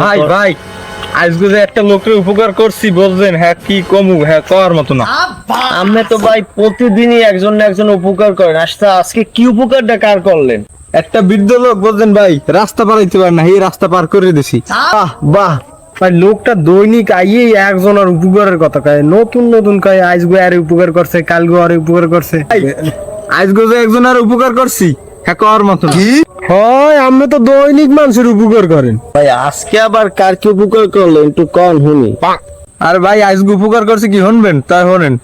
ভাই ভাই আজকে যে একটা লোকের উপকার করছি বলছেন, হ্যাঁ কি কমু, হ্যাঁ করার মতো না। আপনি তো ভাই প্রতিদিনই একজন না একজন উপকার করেন, আজকে কি উপকারটা কার করলেন? একটা বৃদ্ধ লোক বলছেন ভাই রাস্তা পারাইতে পারে না, এই রাস্তা পার করে দিছি। বাহ বাহ, ভাই লোকটা দৈনিক আইয়েই একজনের উপকারের কথা কয়, নতুন নতুন কয় আজকে আরে উপকার করছে, কালকে আরে উপকার করছে। আজকে যে একজনের উপকার করছি হ্যাঁ করার মতো না। হয় আপনি তো দৈনিক মানুষের উপকার করেন। ভাই আজকে আবার কার কি উপকার করলেন একটু কন শুনি। আর ভাই আজকে উপকার করছে কি শুনবেন? তাই শোনেন,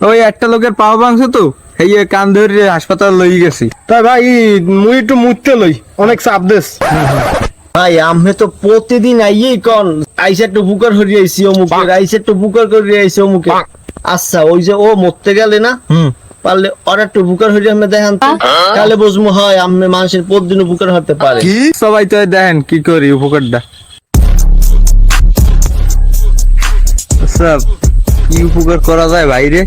ওই একটা লোকের পাও ভাঙছে তো এই কান ধরে হাসপাতাল লই গেছি। তাই ভাই মুই একটু মুততে লই, অনেক চাপ দেশ। ভাই আমি তো প্রতিদিন আইয়েই কন আইসা একটু উপকার হরিয়ে আইসি অমুকের, আইসা একটু উপকার করিয়ে আইসি অমুকে। আচ্ছা ওই যে ও মরতে গেলে না, পারলে ওর একটু উপকার হরিয়ে আমি দেখান তো, তাহলে বুঝবো হয় আমি মানুষের প্রতিদিন উপকার হতে পারে। কি সবাই তো দেখেন কি করি উপকারটা। আচ্ছা কি উপকার করা যায় ভাইরে?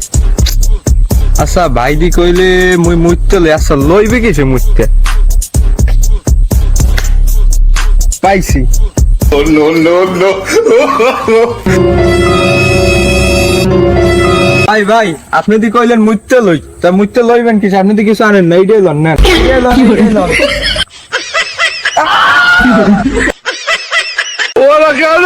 আচ্ছা ভাই দি কইলে মুই মুইতে লই। আচ্ছা লইবে কিসে মুইতে? পাইছি। ভাই ভাই আপনি দি কইলেন মুইতে লই, তা মুইতে লইবেন কিসে? আপনি দি কিছু আনেন না, এইটাই লন না, এইটাই লন, এইটাই লন। ওরা কেন